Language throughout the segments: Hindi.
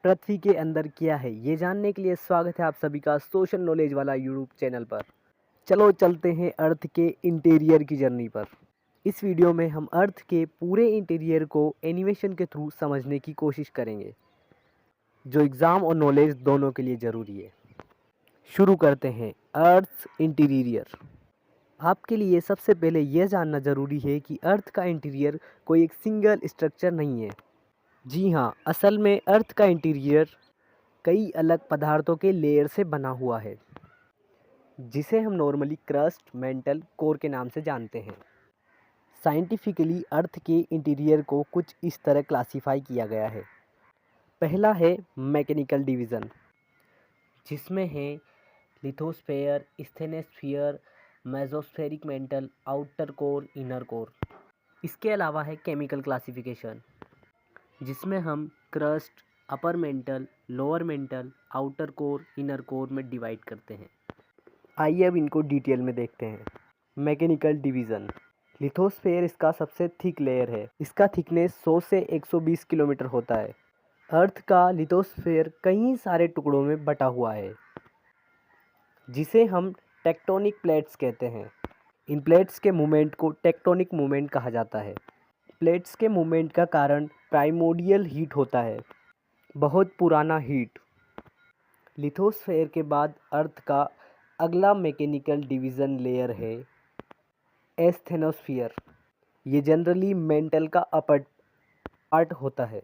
पृथ्वी के अंदर क्या है, ये जानने के लिए स्वागत है आप सभी का सोशल नॉलेज वाला यूट्यूब चैनल पर। चलो चलते हैं अर्थ के इंटीरियर की जर्नी पर। इस वीडियो में हम अर्थ के पूरे इंटीरियर को एनिमेशन के थ्रू समझने की कोशिश करेंगे, जो एग्ज़ाम और नॉलेज दोनों के लिए ज़रूरी है। शुरू करते हैं अर्थ इंटीरियर। आपके लिए सबसे पहले यह जानना ज़रूरी है कि अर्थ का इंटीरियर कोई एक सिंगल स्ट्रक्चर नहीं है। जी हाँ, असल में अर्थ का इंटीरियर कई अलग पदार्थों के लेयर से बना हुआ है, जिसे हम नॉर्मली क्रस्ट, मेंटल, कोर के नाम से जानते हैं। साइंटिफिकली अर्थ के इंटीरियर को कुछ इस तरह क्लासिफाई किया गया है। पहला है मैकेनिकल डिवीज़न, जिसमें है lithosphere, asthenosphere, mesospheric mantle, outer core, inner core. इसके अलावा है केमिकल क्लासिफिकेशन, जिसमें हम crust, upper mantle, lower mantle, outer core, inner core में डिवाइड करते हैं। आइए अब इनको डिटेल में देखते हैं। Mechanical division. लिथोस्फेयर इसका सबसे थिक लेयर है। इसका थिकनेस 100 से 120 किलोमीटर होता है। अर्थ का लिथोस्फेयर कई सारे टुकड़ों में बटा हुआ है, जिसे हम टेक्टोनिक प्लेट्स कहते हैं। इन प्लेट्स के मूवमेंट को टेक्टोनिक मूवमेंट कहा जाता है। प्लेट्स के मूवमेंट का कारण प्राइमोर्डियल हीट होता है, बहुत पुराना हीट। लिथोस्फेयर के बाद अर्थ का अगला मैकेनिकल डिवीज़न लेयर है एस्थेनोस्फियर। ये जनरली मेंटल का अपर पार्ट होता है।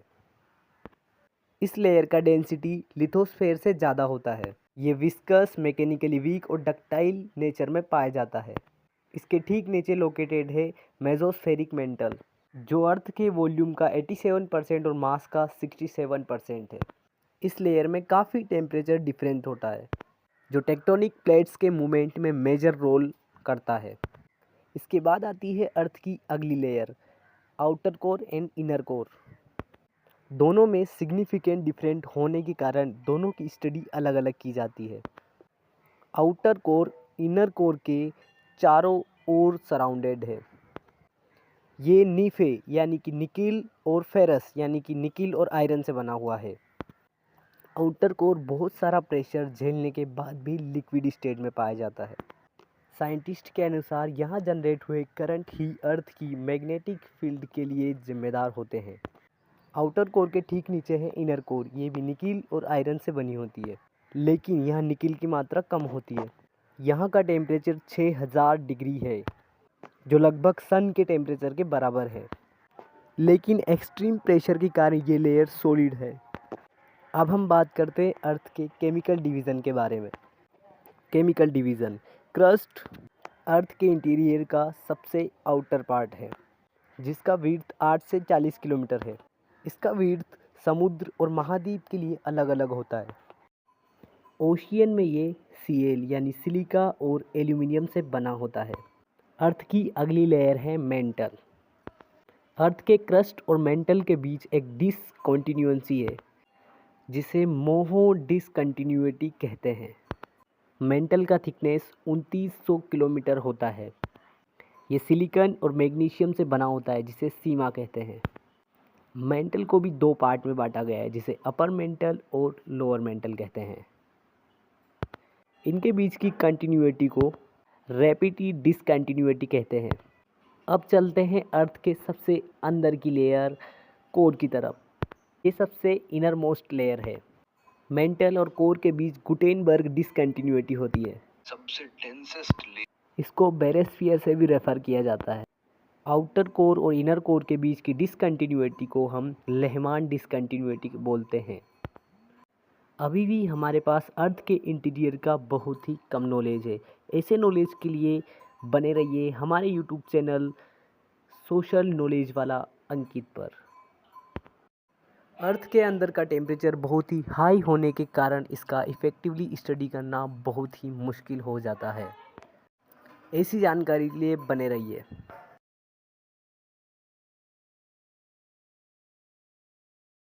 इस लेयर का डेंसिटी लिथोस्फेयर से ज़्यादा होता है। ये विस्कस, मैकेनिकली वीक और डक्टाइल नेचर में पाया जाता है। इसके ठीक नीचे लोकेटेड है मेसोस्फेरिक मेंटल, जो अर्थ के वॉल्यूम का 87% और मास का 67% है। इस लेयर में काफ़ी टेम्परेचर डिफरेंट होता है, जो टेक्टोनिक प्लेट्स के मूवमेंट में मेजर रोल करता है। इसके बाद आती है अर्थ की अगली layer, outer core and inner core. दोनों में सिग्निफिकेंट डिफरेंट होने के कारण दोनों की स्टडी अलग अलग की जाती है। आउटर कोर इनर कोर के चारों ओर सराउंडेड है। ये नीफे यानी कि निकिल और फेरस यानी कि निकिल और आयरन से बना हुआ है। आउटर कोर बहुत सारा प्रेशर झेलने के बाद भी लिक्विड स्टेट में पाया जाता है। साइंटिस्ट के अनुसार यहाँ जनरेट हुए करंट ही अर्थ की मैग्नेटिक फील्ड के लिए जिम्मेदार होते हैं। आउटर कोर के ठीक नीचे है इनर कोर। ये भी निकिल और आयरन से बनी होती है, लेकिन यहाँ निकिल की मात्रा कम होती है। यहाँ का टेम्परेचर 6000 डिग्री है, जो लगभग सन के टेम्परेचर के बराबर है, लेकिन एक्सट्रीम प्रेशर के कारण ये लेयर सॉलिड है। अब हम बात करते हैं अर्थ के केमिकल डिवीज़न के बारे में। Chemical division. क्रस्ट अर्थ के इंटीरियर का सबसे आउटर पार्ट है, जिसका विड्थ 8 से 40 किलोमीटर है। इसका विड्थ समुद्र और महाद्वीप के लिए अलग अलग होता है। ओशियन में ये सीएल यानी सिलिका और एल्यूमिनियम से बना होता है। अर्थ की अगली लेयर है मेंटल। अर्थ के क्रस्ट और मेंटल के बीच एक डिसकंटिन्यूएंसी है, जिसे मोहो डिसकंटिन्यूटी कहते हैं। मेंटल का थिकनेस 2900 किलोमीटर होता है। ये सिलिकॉन और मैग्नीशियम से बना होता है, जिसे सीमा कहते हैं। मेंटल को भी दो पार्ट में बांटा गया है, जिसे अपर मेंटल और लोअर मेंटल कहते हैं। इनके बीच की कंटिन्यूटी को रैपिड डिसकंटिन्यूटी कहते हैं। अब चलते हैं अर्थ के सबसे अंदर की लेयर, कोर की तरफ। ये सबसे इनर मोस्ट लेयर है। मेंटल और कोर के बीच गुटेनबर्ग डिसकंटिन्यूटी होती है। सबसे डेंसेस्ट इसको बेरेस्फियर से भी रेफर किया जाता है। आउटर कोर और इनर कोर के बीच की डिसकंटिन्यूटी को हम लेहमान डिसकंटिन्यूटी बोलते हैं। अभी भी हमारे पास अर्थ के इंटीरियर का बहुत ही कम नॉलेज है। ऐसे नॉलेज के लिए बने रहिए हमारे यूट्यूब चैनल सोशल नॉलेज वाला अंकित पर। अर्थ के अंदर का टेम्परेचर बहुत ही हाई होने के कारण इसका इफ़ेक्टिवली स्टडी करना बहुत ही मुश्किल हो जाता है। ऐसी जानकारी के लिए बने रहिए।